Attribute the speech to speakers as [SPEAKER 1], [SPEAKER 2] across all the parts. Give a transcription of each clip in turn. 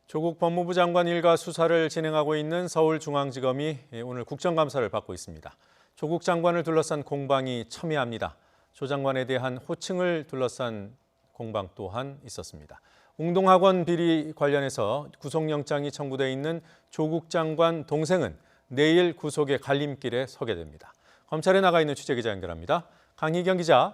[SPEAKER 1] 조국 법무부 장관 일가 수사를 진행하고 있는 서울중앙지검이 오늘 국정감사를 받고 있습니다. 조국 장관을 둘러싼 공방이 첨예합니다. 조 장관에 대한 호칭을 둘러싼 공방 또한 있었습니다. 웅동학원 비리 관련해서 구속영장이 청구돼 있는 조국 장관 동생은 내일 구속의 갈림길에 서게 됩니다. 검찰에 나가 있는 취재기자 연결합니다. 강희경 기자.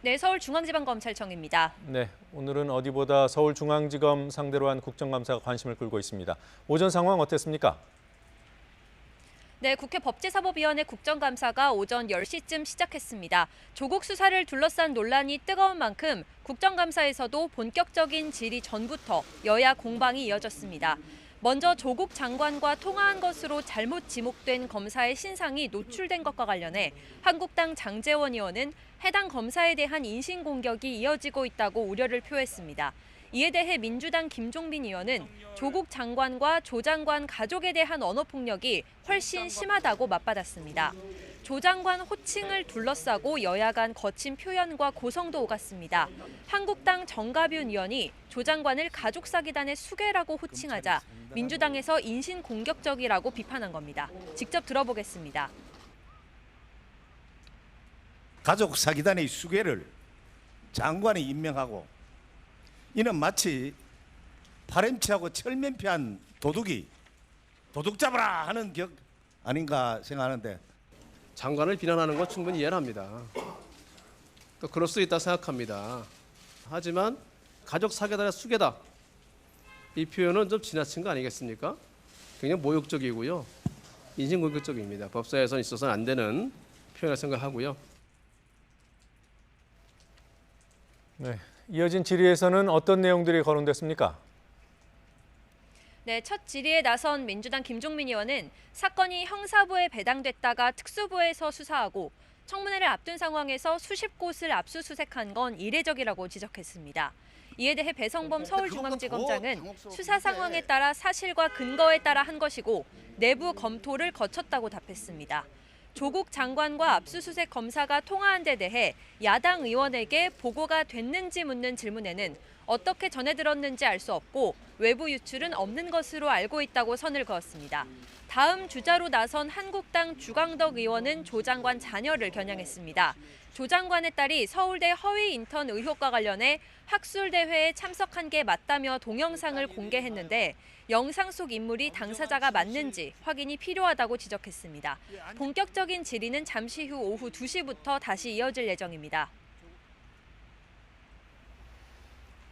[SPEAKER 2] 네, 서울중앙지방검찰청입니다.
[SPEAKER 1] 네, 오늘은 어디보다 서울중앙지검 상대로 한 국정감사가 관심을 끌고 있습니다. 오전 상황 어땠습니까?
[SPEAKER 2] 네, 국회 법제사법위원회 국정감사가 오전 10시쯤 시작했습니다. 조국 수사를 둘러싼 논란이 뜨거운 만큼 국정감사에서도 본격적인 질의 전부터 여야 공방이 이어졌습니다. 먼저 조국 장관과 통화한 것으로 잘못 지목된 검사의 신상이 노출된 것과 관련해 한국당 장제원 의원은 해당 검사에 대한 인신공격이 이어지고 있다고 우려를 표했습니다. 이에 대해 민주당 김종민 의원은 조국 장관과 조 장관 가족에 대한 언어폭력이 훨씬 심하다고 맞받았습니다. 조 장관 호칭을 둘러싸고 여야 간 거친 표현과 고성도 오갔습니다. 한국당 정가윤 의원이 조 장관을 가족 사기단의 수괴라고 호칭하자 민주당에서 인신공격적이라고 비판한 겁니다. 직접 들어보겠습니다.
[SPEAKER 3] 가족 사기단의 수괴를 장관이 임명하고 이는 마치 파렴치하고 철면피한 도둑이 도둑 잡아라 하는 격 아닌가 생각하는데
[SPEAKER 4] 장관을 비난하는 건 충분히 이해를 합니다. 또 그럴 수 있다 생각합니다. 하지만 가족 사기단의 수괴다. 이 표현은 좀 지나친 거 아니겠습니까? 굉장히 모욕적이고요. 인신공격적입니다. 법사에서 있어서는 안 되는 표현을 생각하고요.
[SPEAKER 1] 네, 이어진 질의에서는 어떤 내용들이 거론됐습니까?
[SPEAKER 2] 네, 첫 질의에 나선 민주당 김종민 의원은 사건이 형사부에 배당됐다가 특수부에서 수사하고 청문회를 앞둔 상황에서 수십 곳을 압수수색한 건 이례적이라고 지적했습니다. 이에 대해 배성범 서울중앙지검장은 수사 상황에 따라 사실과 근거에 따라 한 것이고 내부 검토를 거쳤다고 답했습니다. 조국 장관과 압수수색 검사가 통화한 데 대해 야당 의원에게 보고가 됐는지 묻는 질문에는 어떻게 전해 들었는지 알 수 없고 외부 유출은 없는 것으로 알고 있다고 선을 그었습니다. 다음 주자로 나선 한국당 주광덕 의원은 조 장관 자녀를 겨냥했습니다. 조 장관의 딸이 서울대 허위 인턴 의혹과 관련해 학술대회에 참석한 게 맞다며 동영상을 공개했는데 영상 속 인물이 당사자가 맞는지 확인이 필요하다고 지적했습니다. 본격적인 질의는 잠시 후 오후 2시부터 다시 이어질 예정입니다.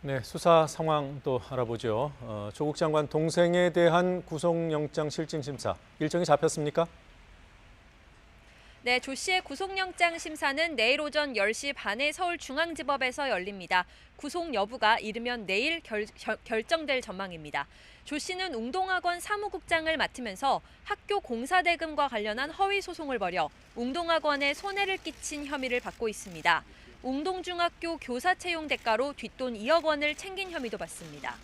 [SPEAKER 1] 네, 수사 상황도 알아보죠. 조국 장관 동생에 대한 구속영장 실질심사 일정이 잡혔습니까?
[SPEAKER 2] 네, 조 씨의 구속영장 심사는 내일 오전 10시 반에 서울중앙지법에서 열립니다. 구속 여부가 이르면 내일 결정될 전망입니다. 조 씨는 웅동학원 사무국장을 맡으면서 학교 공사대금과 관련한 허위 소송을 벌여 웅동학원에 손해를 끼친 혐의를 받고 있습니다. 웅동중학교 교사 채용 대가로 뒷돈 2억 원을 챙긴 혐의도 받습니다.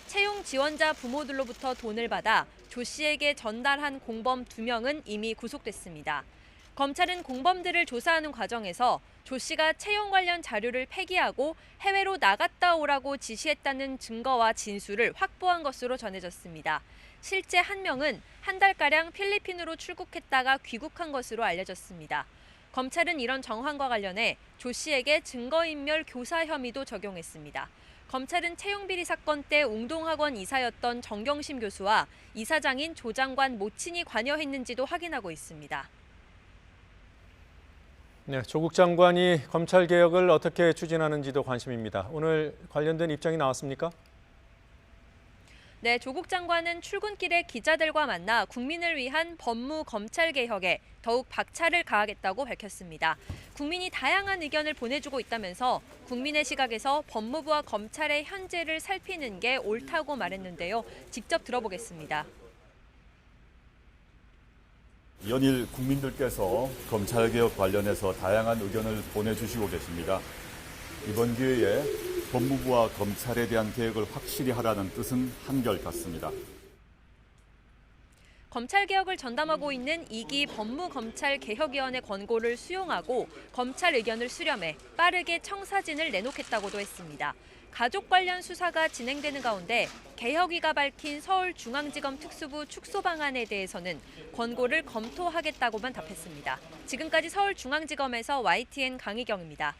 [SPEAKER 2] 채용 지원자 부모들로부터 돈을 받아 조 씨에게 전달한 공범 2명은 이미 구속됐습니다. 검찰은 공범들을 조사하는 과정에서 조 씨가 채용 관련 자료를 폐기하고 해외로 나갔다 오라고 지시했다는 증거와 진술을 확보한 것으로 전해졌습니다. 실제 한 명은 한 달가량 필리핀으로 출국했다가 귀국한 것으로 알려졌습니다. 검찰은 이런 정황과 관련해 조 씨에게 증거인멸 교사 혐의도 적용했습니다. 검찰은 채용비리 사건 때 웅동학원 이사였던 정경심 교수와 이사장인 조 장관 모친이 관여했는지도 확인하고 있습니다.
[SPEAKER 1] 네, 조국 장관이 검찰 개혁을 어떻게 추진하는지도 관심입니다. 오늘 관련된 입장이 나왔습니까?
[SPEAKER 2] 네, 조국 장관은 출근길에 기자들과 만나 국민을 위한 법무 검찰 개혁에 더욱 박차를 가하겠다고 밝혔습니다. 국민이 다양한 의견을 보내주고 있다면서 국민의 시각에서 법무부와 검찰의 현재를 살피는 게 옳다고 말했는데요. 직접 들어보겠습니다.
[SPEAKER 5] 연일 국민들께서 검찰개혁 관련해서 다양한 의견을 보내주시고 계십니다. 이번 기회에 법무부와 검찰에 대한 개혁을 확실히 하라는 뜻은 한결같습니다.
[SPEAKER 2] 검찰개혁을 전담하고 있는 2기 법무검찰개혁위원회 권고를 수용하고 검찰 의견을 수렴해 빠르게 청사진을 내놓겠다고도 했습니다. 가족 관련 수사가 진행되는 가운데 개혁위가 밝힌 서울중앙지검 특수부 축소 방안에 대해서는 권고를 검토하겠다고만 답했습니다. 지금까지 서울중앙지검에서 YTN 강희경입니다.